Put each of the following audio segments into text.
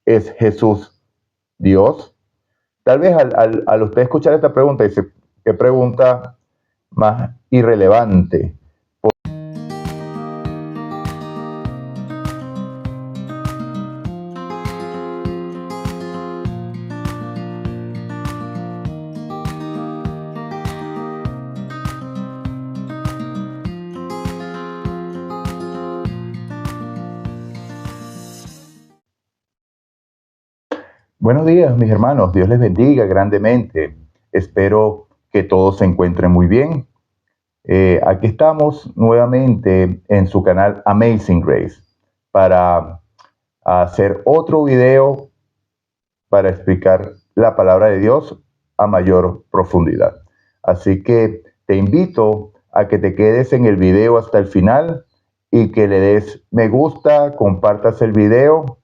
¿Es Jesús Dios? Tal vez al usted escuchar esta pregunta dice, ¿qué pregunta más irrelevante? Buenos días, mis hermanos. Dios les bendiga grandemente. Espero que todos se encuentren muy bien. Aquí estamos nuevamente en su canal Amazing Grace para hacer otro video para explicar la palabra de Dios a mayor profundidad. Así que te invito a que te quedes en el video hasta el final y que le des me gusta, compartas el video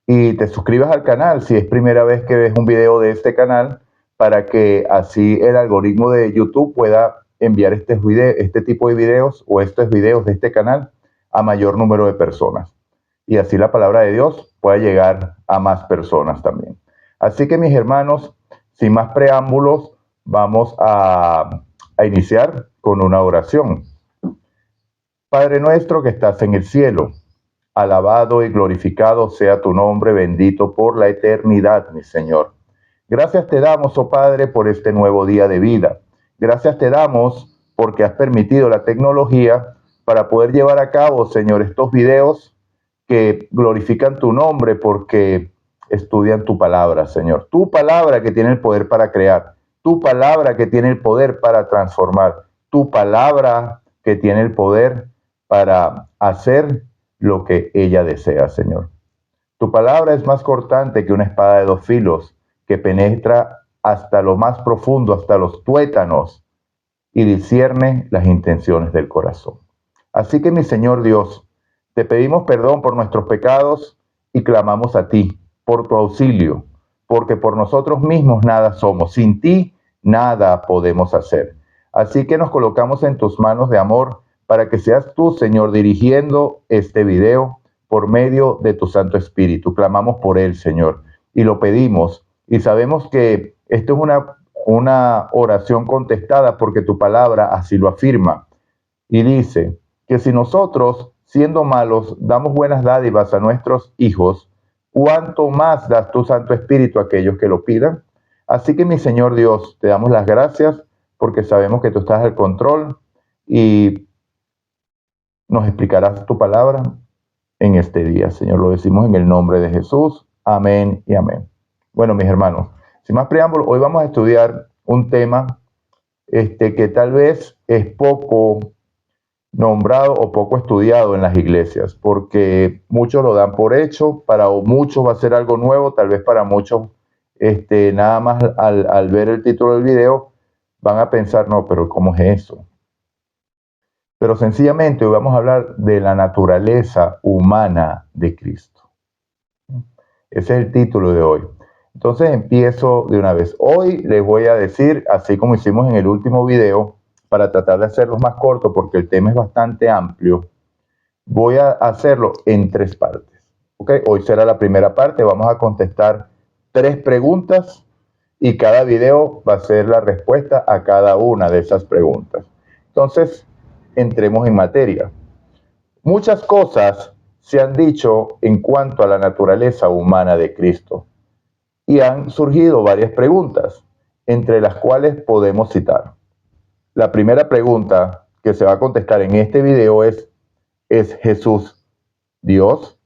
y te suscribas al canal si es primera vez que ves un video de este canal, para que así el algoritmo de YouTube pueda enviar este tipo de videos o estos videos de este canal a mayor número de personas. Y así la palabra de Dios pueda llegar a más personas también. Así que mis hermanos, sin más preámbulos, vamos a iniciar con una oración. Padre nuestro que estás en el cielo, alabado y glorificado sea tu nombre, bendito por la eternidad, mi Señor. Gracias te damos, oh Padre, por este nuevo día de vida. Gracias te damos porque has permitido la tecnología para poder llevar a cabo, Señor, estos videos que glorifican tu nombre porque estudian tu palabra, Señor. Tu palabra que tiene el poder para crear, tu palabra que tiene el poder para transformar, tu palabra que tiene el poder para hacer lo que ella desea, Señor. Tu palabra es más cortante que una espada de 2 filos, que penetra hasta lo más profundo, hasta los tuétanos, y discierne las intenciones del corazón. Así que, mi Señor Dios, te pedimos perdón por nuestros pecados y clamamos a ti por tu auxilio, porque por nosotros mismos nada somos. Sin ti nada podemos hacer. Así que nos colocamos en tus manos de amor para que seas tú, Señor, dirigiendo este video por medio de tu Santo Espíritu. Clamamos por él, Señor, y lo pedimos. Y sabemos que esto es una oración contestada porque tu palabra así lo afirma. Y dice que si nosotros, siendo malos, damos buenas dádivas a nuestros hijos, ¿cuánto más das tu Santo Espíritu a aquellos que lo pidan? Así que, mi Señor Dios, te damos las gracias porque sabemos que tú estás al control y nos explicarás tu palabra en este día, Señor. Lo decimos en el nombre de Jesús. Amén y amén. Bueno, mis hermanos, sin más preámbulo, hoy vamos a estudiar un tema que tal vez es poco nombrado o poco estudiado en las iglesias, porque muchos lo dan por hecho, para muchos va a ser algo nuevo, tal vez para muchos nada más al ver el título del video van a pensar, no, pero ¿cómo es eso? Pero sencillamente hoy vamos a hablar de la naturaleza humana de Cristo. Ese es el título de hoy. Entonces empiezo de una vez. Hoy les voy a decir, así como hicimos en el último video, para tratar de hacerlo más corto porque el tema es bastante amplio, voy a hacerlo en 3 partes. ¿Okay? Hoy será la primera parte, vamos a contestar 3 preguntas y cada video va a ser la respuesta a cada una de esas preguntas. Entonces, entremos en materia. Muchas cosas se han dicho en cuanto a la naturaleza humana de Cristo y han surgido varias preguntas, entre las cuales podemos citar. La primera pregunta que se va a contestar en este video ¿es Jesús Dios?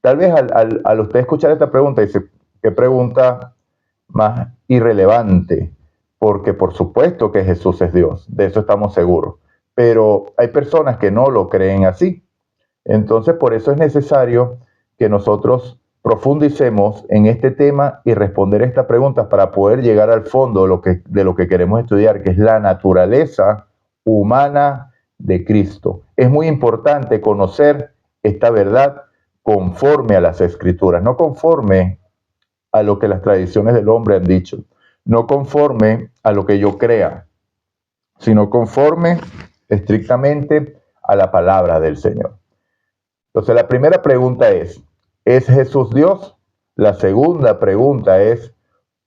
Tal vez al usted escuchar esta pregunta dice, ¿qué pregunta más irrelevante? Porque por supuesto que Jesús es Dios, de eso estamos seguros. Pero hay personas que no lo creen así. Entonces, por eso es necesario que nosotros profundicemos en este tema y responder estas preguntas para poder llegar al fondo de lo que queremos estudiar, que es la naturaleza humana de Cristo. Es muy importante conocer esta verdad conforme a las Escrituras, no conforme a lo que las tradiciones del hombre han dicho, no conforme a lo que yo crea, sino conforme estrictamente a la palabra del Señor. Entonces, la primera pregunta ¿es Jesús Dios? La segunda pregunta es,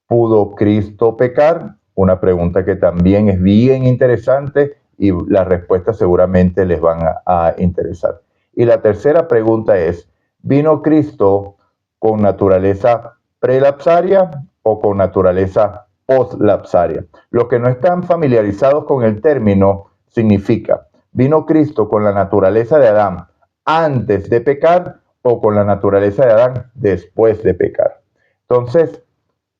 ¿pudo Cristo pecar? Una pregunta que también es bien interesante y las respuestas seguramente les van a interesar. Y la tercera pregunta es, ¿vino Cristo con naturaleza prelapsaria o con naturaleza poslapsaria? Los que no están familiarizados con el término significa, ¿vino Cristo con la naturaleza de Adán antes de pecar o con la naturaleza de Adán después de pecar? Entonces,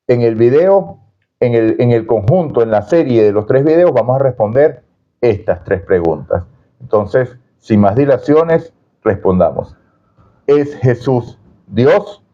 en el video, en el conjunto, en la serie de los 3 videos, vamos a responder estas 3 preguntas. Entonces, sin más dilaciones, respondamos. ¿Es Jesús Dios?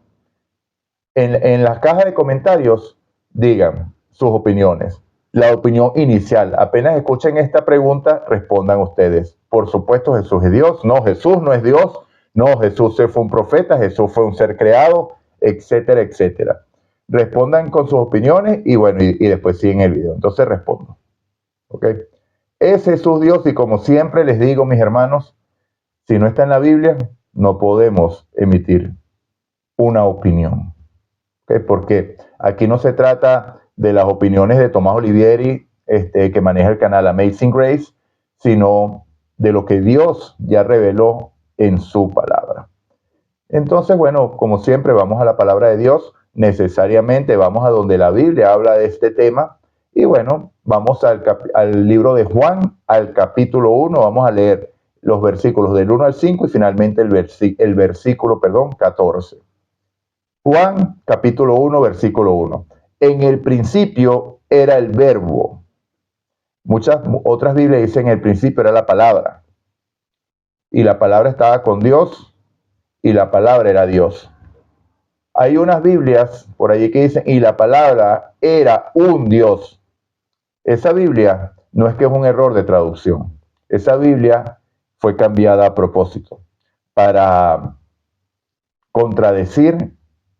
En la caja de comentarios, digan sus opiniones. La opinión inicial. Apenas escuchen esta pregunta, respondan ustedes. Por supuesto, Jesús es Dios. No, Jesús no es Dios. No, Jesús fue un profeta. Jesús fue un ser creado, etcétera, etcétera. Respondan con sus opiniones y bueno, y después siguen el video. Entonces respondo. ¿Ok? Es Jesús Dios y como siempre les digo, mis hermanos, si no está en la Biblia, no podemos emitir una opinión. ¿Ok? Porque aquí no se trata de las opiniones de Tomás Olivieri, que maneja el canal Amazing Grace, sino de lo que Dios ya reveló en su palabra. Entonces, bueno, como siempre, vamos a la palabra de Dios. Necesariamente vamos a donde la Biblia habla de este tema. Y bueno, vamos al libro de Juan, al capítulo 1. Vamos a leer los versículos del 1 al 5 y finalmente el versículo 14. Juan, capítulo 1, versículo 1. En el principio era el verbo. Muchas otras Biblias dicen en el principio era la palabra. Y la palabra estaba con Dios y la palabra era Dios. Hay unas Biblias por allí que dicen, y la palabra era un Dios. Esa Biblia no es que es un error de traducción. Esa Biblia fue cambiada a propósito para contradecir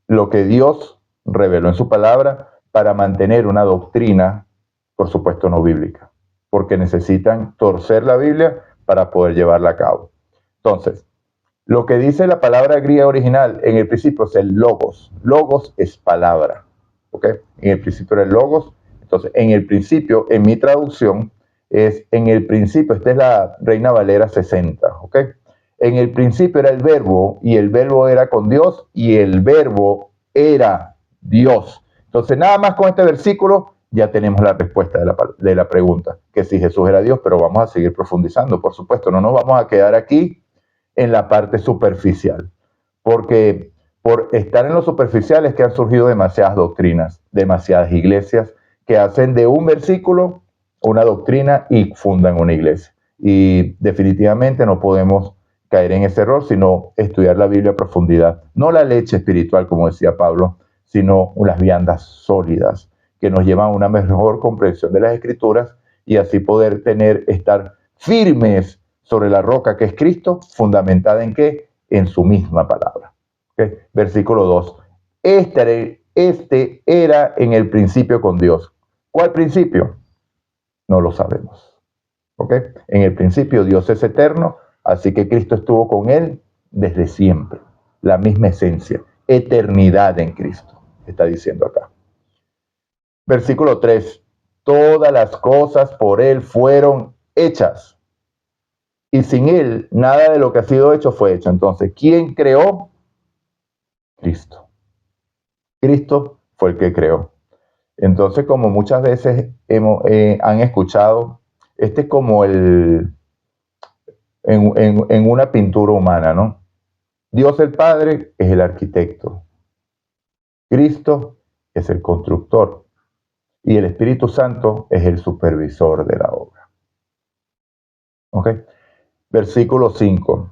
lo que Dios reveló en su palabra para mantener una doctrina, por supuesto, no bíblica, porque necesitan torcer la Biblia para poder llevarla a cabo. Entonces, lo que dice la palabra griega original en el principio es el logos. Logos es palabra. ¿Ok? En el principio era el logos. Entonces, en el principio, en mi traducción, es en el principio, esta es la Reina Valera 60. ¿Ok? En el principio era el verbo y el verbo era con Dios y el verbo era Dios. Entonces, nada más con este versículo ya tenemos la respuesta de la pregunta, que si Jesús era Dios, pero vamos a seguir profundizando, por supuesto. No nos vamos a quedar aquí en la parte superficial, porque por estar en lo superficial es que han surgido demasiadas doctrinas, demasiadas iglesias que hacen de un versículo una doctrina y fundan una iglesia. Y definitivamente no podemos caer en ese error, sino estudiar la Biblia a profundidad. No la leche espiritual, como decía Pablo, sino unas viandas sólidas que nos llevan a una mejor comprensión de las Escrituras y así poder estar firmes sobre la roca que es Cristo, fundamentada en qué? En su misma palabra. ¿Okay? Versículo 2. Este era en el principio con Dios. ¿Cuál principio? No lo sabemos. ¿Ok? En el principio Dios es eterno, así que Cristo estuvo con él desde siempre. La misma esencia, eternidad en Cristo, está diciendo acá. Versículo 3. Todas las cosas por él fueron hechas. Y sin él, nada de lo que ha sido hecho fue hecho. Entonces, ¿quién creó? Cristo. Cristo fue el que creó. Entonces, como muchas veces han escuchado, este es como en una pintura humana, ¿no? Dios el Padre es el arquitecto. Cristo es el constructor. Y el Espíritu Santo es el supervisor de la obra. ¿Ok? Versículo 5.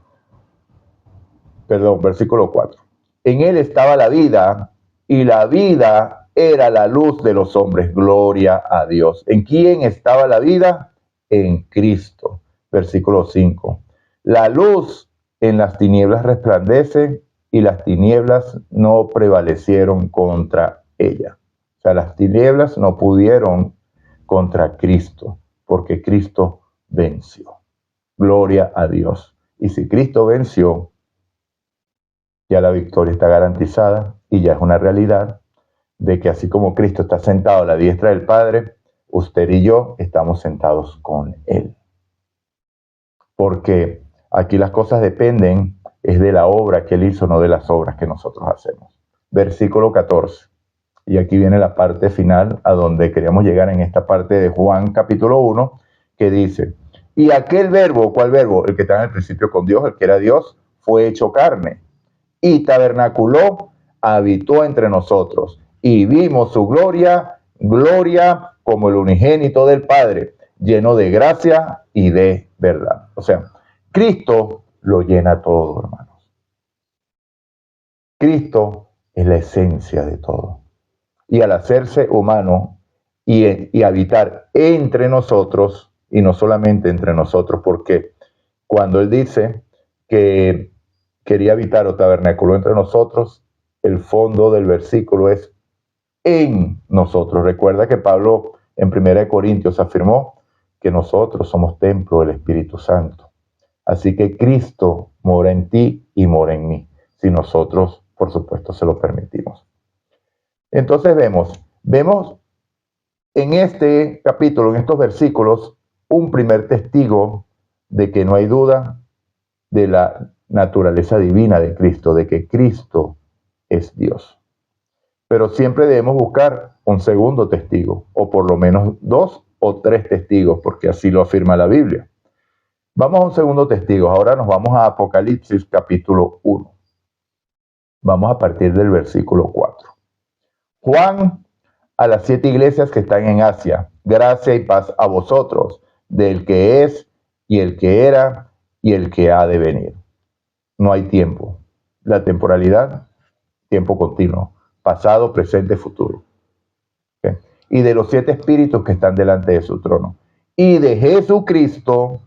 Perdón, versículo 4. En él estaba la vida y la vida era la luz de los hombres. Gloria a Dios. ¿En quién estaba la vida? En Cristo. Versículo 5. La luz en las tinieblas resplandece y las tinieblas no prevalecieron contra ella. O sea, las tinieblas no pudieron contra Cristo porque Cristo venció. Gloria a Dios. Y si Cristo venció, Ya la victoria está garantizada y ya es una realidad de que así como Cristo está sentado a la diestra del Padre, usted y yo estamos sentados con Él. Porque aquí las cosas dependen es de la obra que Él hizo, no de las obras que nosotros hacemos. Versículo 14. Y aquí viene la parte final a donde queríamos llegar en esta parte de Juan capítulo 1, que dice, y aquel verbo, ¿cuál verbo? El que está en el principio con Dios, el que era Dios, fue hecho carne y tabernaculó, habitó entre nosotros y vimos su gloria, gloria como el unigénito del Padre, lleno de gracia y de verdad. O sea, Cristo lo llena todo, hermanos. Cristo es la esencia de todo. Y al hacerse humano y habitar entre nosotros, y no solamente entre nosotros, porque cuando Él dice que quería habitar o tabernáculo entre nosotros, el fondo del versículo es en nosotros. Recuerda que Pablo en 1 Corintios afirmó que nosotros somos templo del Espíritu Santo. Así que Cristo mora en ti y mora en mí, si nosotros, por supuesto, se lo permitimos. Entonces vemos en este capítulo, en estos versículos, un primer testigo de que no hay duda de la naturaleza divina de Cristo, de que Cristo es Dios. Pero siempre debemos buscar un segundo testigo, o por lo menos 2 o 3 testigos, porque así lo afirma la Biblia. Vamos a un segundo testigo. Ahora nos vamos a Apocalipsis capítulo 1. Vamos a partir del versículo 4. Juan, a las 7 iglesias que están en Asia, gracia y paz a vosotros, del que es, y el que era, y el que ha de venir. No hay tiempo. La temporalidad, tiempo continuo, pasado, presente, futuro. ¿Okay? Y de los 7 espíritus que están delante de su trono. Y de Jesucristo,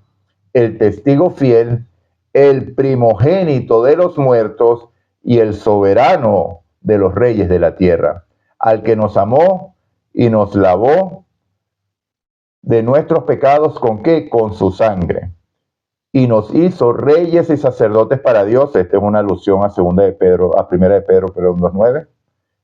el testigo fiel, el primogénito de los muertos y el soberano de los reyes de la tierra, al que nos amó y nos lavó de nuestros pecados, ¿con qué? Con su sangre. Y nos hizo reyes y sacerdotes para Dios. Esta es una alusión a Primera de Pedro, 2:9,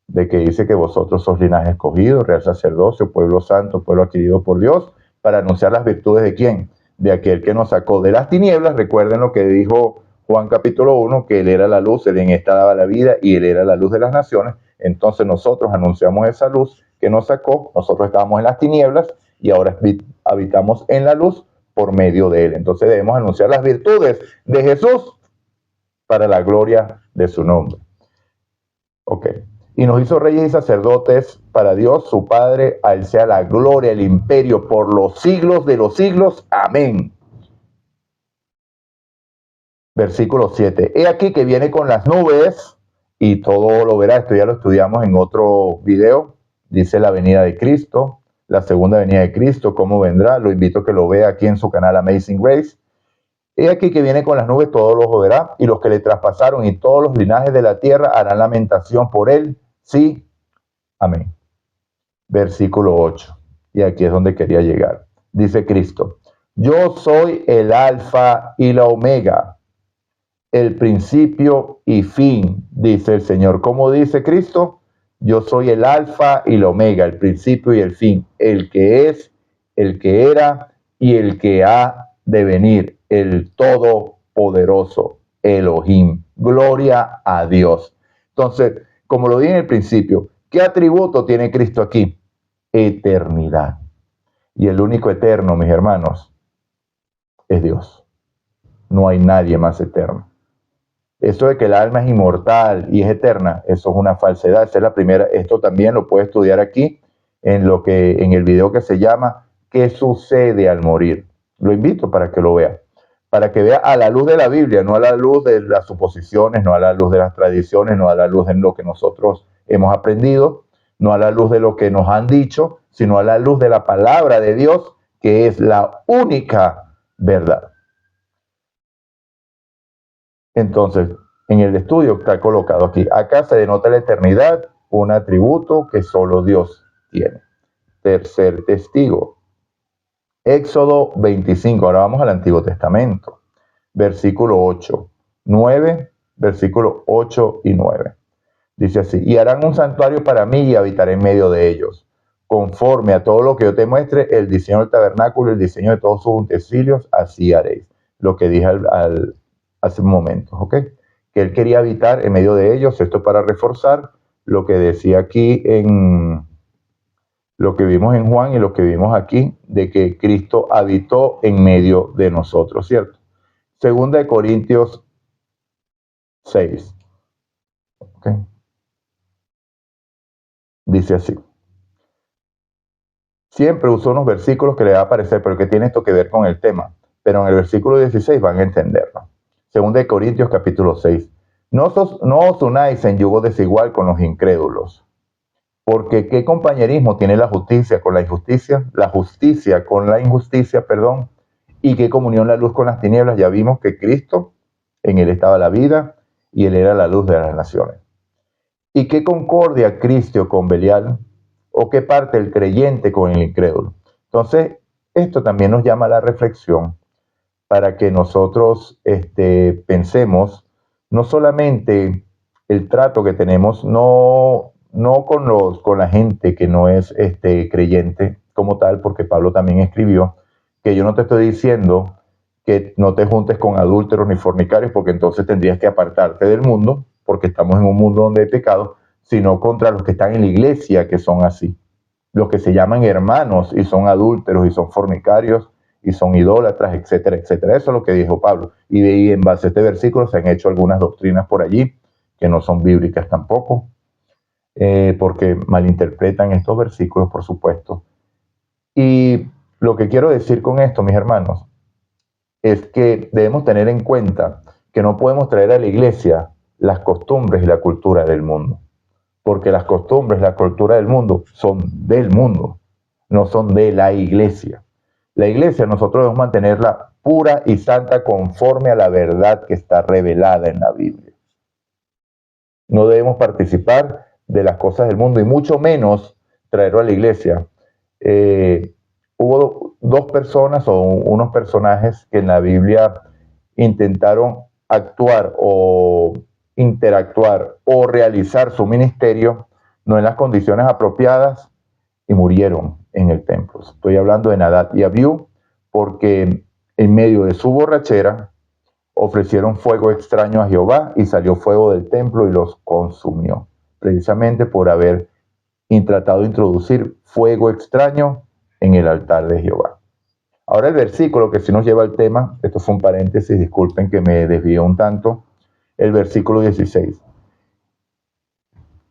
de que dice que vosotros sois linaje escogido, real sacerdocio, pueblo santo, pueblo adquirido por Dios, para anunciar las virtudes de ¿quién? De aquel que nos sacó de las tinieblas. Recuerden lo que dijo Juan capítulo 1, que Él era la luz, Él en esta daba la vida y Él era la luz de las naciones. Entonces nosotros anunciamos esa luz que nos sacó. Nosotros estábamos en las tinieblas y ahora habitamos en la luz por medio de Él. Entonces debemos anunciar las virtudes de Jesús para la gloria de su nombre. Ok. Y nos hizo reyes y sacerdotes para Dios, su Padre. A Él sea la gloria, el imperio por los siglos de los siglos. Amén. Versículo 7. He aquí que viene con las nubes, y todo lo verá. Esto ya lo estudiamos en otro video. Dice la venida de Cristo, la segunda venida de Cristo, cómo vendrá. Lo invito a que lo vea aquí en su canal Amazing Grace. He aquí que viene con las nubes, todos los verá, y los que le traspasaron y todos los linajes de la tierra harán lamentación por él. Sí, amén. Versículo 8. Y aquí es donde quería llegar. Dice Cristo, yo soy el alfa y la omega, el principio y fin, dice el Señor. ¿Cómo dice Cristo? Yo soy el alfa y la omega, el principio y el fin, el que es, el que era y el que ha de venir, el todopoderoso, Elohim. Gloria a Dios. Entonces, como lo dije en el principio, ¿qué atributo tiene Cristo aquí? Eternidad. Y el único eterno, mis hermanos, es Dios. No hay nadie más eterno. Eso de que el alma es inmortal y es eterna, eso es una falsedad. Esa es la primera. Esto también lo puede estudiar aquí en el video que se llama ¿Qué sucede al morir? Lo invito para que lo vea. Para que vea a la luz de la Biblia, no a la luz de las suposiciones, no a la luz de las tradiciones, no a la luz de lo que nosotros hemos aprendido, no a la luz de lo que nos han dicho, sino a la luz de la palabra de Dios, que es la única verdad. Entonces, en el estudio está colocado aquí. Acá se denota la eternidad, un atributo que solo Dios tiene. Tercer testigo. Éxodo 25. Ahora vamos al Antiguo Testamento. Versículo 8, 9 versículos 8 y 9. Dice así: y harán un santuario para mí y habitaré en medio de ellos. Conforme a todo lo que yo te muestre, el diseño del tabernáculo, el diseño de todos sus utensilios, así haréis. Lo que dije hace un momento, ¿ok? Que él quería habitar en medio de ellos. Esto para reforzar lo que decía aquí en lo que vimos en Juan y lo que vimos aquí, de que Cristo habitó en medio de nosotros, ¿cierto? Segunda de Corintios 6. ¿Ok? Dice así. Siempre uso unos versículos que le va a parecer, pero que tiene esto que ver con el tema. Pero en el versículo 16 van a entenderlo. Segunda de Corintios capítulo 6. No os unáis en yugo desigual con los incrédulos. Porque ¿qué compañerismo tiene la justicia con la injusticia? La justicia con la injusticia, perdón. ¿Y qué comunión la luz con las tinieblas? Ya vimos que Cristo, en él estaba la vida y él era la luz de las naciones. ¿Y qué concordia Cristo con Belial? ¿O qué parte el creyente con el incrédulo? Entonces, esto también nos llama a la reflexión para que nosotros pensemos no solamente el trato que tenemos, no con la gente que no es creyente como tal, porque Pablo también escribió que yo no te estoy diciendo que no te juntes con adúlteros ni fornicarios, porque entonces tendrías que apartarte del mundo, porque estamos en un mundo donde hay pecado, sino contra los que están en la iglesia que son así, los que se llaman hermanos y son adúlteros y son fornicarios y son idólatras, etcétera, etcétera. Eso es lo que dijo Pablo. Y de ahí, en base a este versículo, se han hecho algunas doctrinas por allí que no son bíblicas tampoco, porque malinterpretan estos versículos, por supuesto. Y lo que quiero decir con esto, mis hermanos, es que debemos tener en cuenta que no podemos traer a la iglesia las costumbres y la cultura del mundo, porque las costumbres, la cultura del mundo son del mundo, no son de la iglesia. La iglesia nosotros debemos mantenerla pura y santa conforme a la verdad que está revelada en la Biblia. No debemos participar de las cosas del mundo y mucho menos traerlo a la iglesia. Hubo dos personas o unos personajes que en la Biblia intentaron actuar o interactuar o realizar su ministerio no en las condiciones apropiadas y murieron en el templo. Estoy hablando de Nadab y Abiú, porque en medio de su borrachera ofrecieron fuego extraño a Jehová y salió fuego del templo y los consumió, precisamente por haber tratado de introducir fuego extraño en el altar de Jehová. Ahora el versículo que sí nos lleva al tema, esto fue un paréntesis, disculpen que me desvío un tanto, el versículo 16.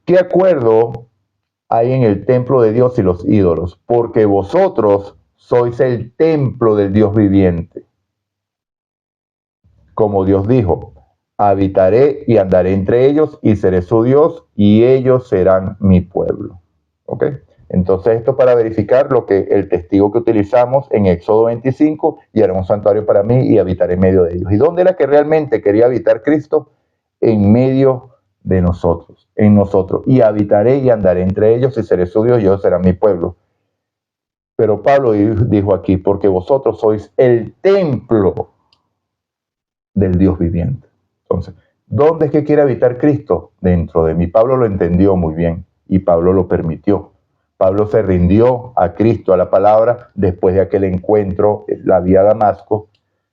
¿Qué acuerdo hay en el templo de Dios y los ídolos? Porque vosotros sois el templo del Dios viviente. Como Dios dijo, habitaré y andaré entre ellos y seré su Dios y ellos serán mi pueblo. ¿Ok? Entonces esto para verificar lo que el testigo que utilizamos en Éxodo 25, y haré un santuario para mí y habitaré en medio de ellos. ¿Y dónde era que realmente quería habitar Cristo? En medio de nosotros, en nosotros. Y habitaré y andaré entre ellos y seré su Dios y ellos serán mi pueblo. Pero Pablo dijo aquí, porque vosotros sois el templo del Dios viviente. Entonces, ¿dónde es que quiere habitar Cristo? Dentro de mí. Pablo lo entendió muy bien y Pablo lo permitió. Pablo se rindió a Cristo, a la palabra, después de aquel encuentro, la vía a Damasco,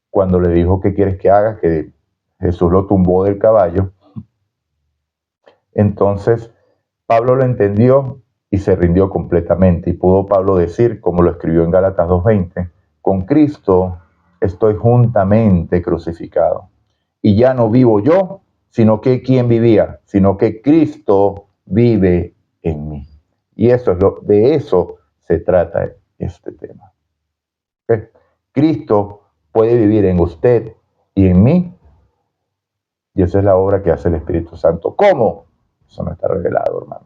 cuando le dijo, ¿qué quieres que haga? Que Jesús lo tumbó del caballo. Entonces, Pablo lo entendió y se rindió completamente. Y pudo Pablo decir, como lo escribió en Gálatas 2:20, con Cristo estoy juntamente crucificado. Y ya no vivo yo, sino que ¿quién vivía? Sino que Cristo vive en mí. Y eso es de eso se trata este tema. ¿Okay? Cristo puede vivir en usted y en mí. Y esa es la obra que hace el Espíritu Santo. ¿Cómo? Eso no está revelado, hermano.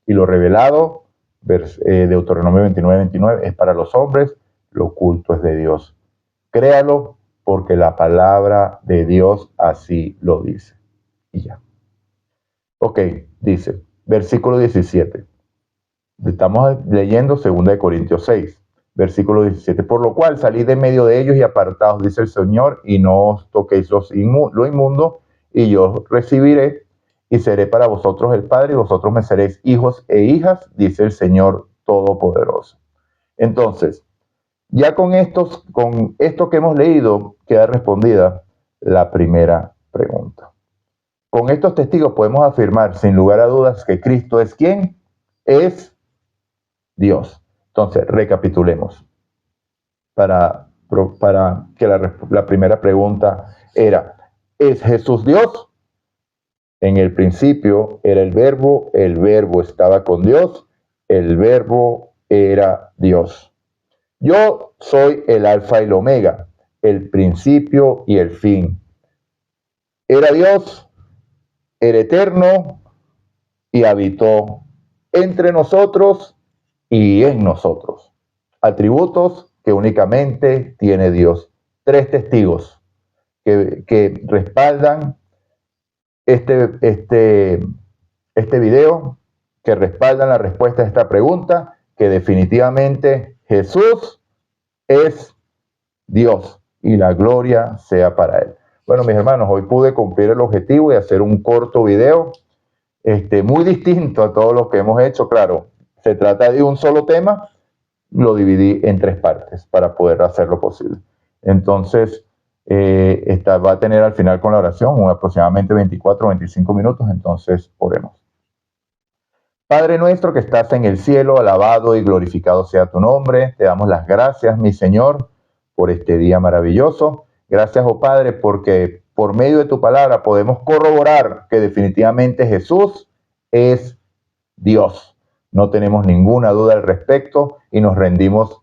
Y lo revelado, Deuteronomio 29:29, es para los hombres, lo oculto es de Dios. Créalo, porque la palabra de Dios así lo dice. Y ya. Ok, dice, versículo 17. Estamos leyendo 2 Corintios 6, versículo 17. Por lo cual salid de medio de ellos y apartaos, dice el Señor, y no os toquéis lo inmundo, y yo recibiré y seré para vosotros el Padre y vosotros me seréis hijos e hijas, dice el Señor Todopoderoso. Entonces, ya con esto que hemos leído, queda respondida la primera pregunta. Con estos testigos podemos afirmar sin lugar a dudas que Cristo es ¿quién? Es Dios. Entonces, recapitulemos. Para que la primera pregunta era, ¿es Jesús Dios? En el principio era el verbo estaba con Dios, el verbo era Dios. Yo soy el alfa y el omega, el principio y el fin. Era Dios, era eterno y habitó entre nosotros y en nosotros. Atributos que únicamente tiene Dios. 3 testigos que respaldan este video, que respaldan la respuesta a esta pregunta, que definitivamente Jesús es Dios y la gloria sea para Él. Bueno, mis hermanos, hoy pude cumplir el objetivo de hacer un corto video muy distinto a todos los que hemos hecho. Claro, se trata de un solo tema, lo dividí en 3 partes para poder hacerlo posible. Entonces, va a tener al final con la oración aproximadamente 24 o 25 minutos, entonces oremos. Padre nuestro que estás en el cielo, alabado y glorificado sea tu nombre. Te damos las gracias, mi Señor, por este día maravilloso. Gracias, oh Padre, porque por medio de tu palabra podemos corroborar que definitivamente Jesús es Dios. No tenemos ninguna duda al respecto y nos rendimos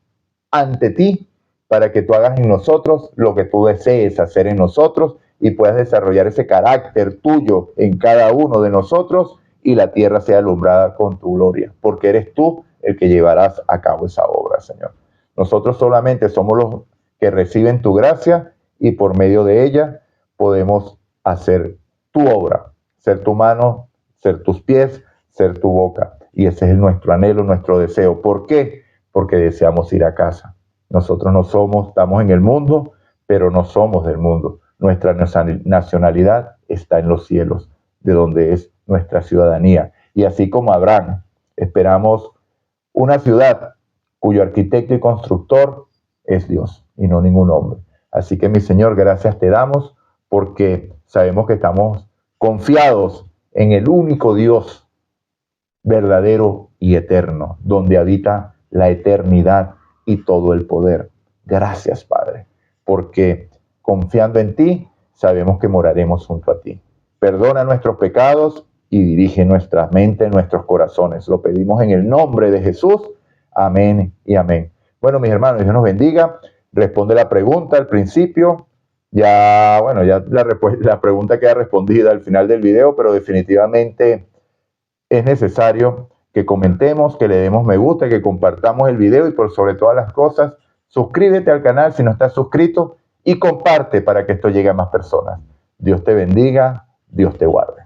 ante ti para que tú hagas en nosotros lo que tú desees hacer en nosotros y puedas desarrollar ese carácter tuyo en cada uno de nosotros y la tierra sea alumbrada con tu gloria, porque eres tú el que llevarás a cabo esa obra, Señor. Nosotros solamente somos los que reciben tu gracia y por medio de ella podemos hacer tu obra, ser tu mano, ser tus pies, ser tu boca. Y ese es nuestro anhelo, nuestro deseo. ¿Por qué? Porque deseamos ir a casa. Nosotros estamos en el mundo, pero no somos del mundo. Nuestra nacionalidad está en los cielos, de donde es nuestra ciudadanía. Y así como Abraham, esperamos una ciudad cuyo arquitecto y constructor es Dios y no ningún hombre. Así que, mi Señor, gracias te damos porque sabemos que estamos confiados en el único Dios verdadero y eterno, donde habita la eternidad y todo el poder. Gracias, Padre, porque confiando en ti, sabemos que moraremos junto a ti. Perdona nuestros pecados y dirige nuestra mente, nuestros corazones. Lo pedimos en el nombre de Jesús. Amén y amén. Bueno, mis hermanos, Dios nos bendiga. Responde la pregunta al principio. Ya la pregunta queda respondida al final del video, pero definitivamente es necesario que comentemos, que le demos me gusta, que compartamos el video y por sobre todas las cosas, suscríbete al canal si no estás suscrito y comparte para que esto llegue a más personas. Dios te bendiga, Dios te guarde.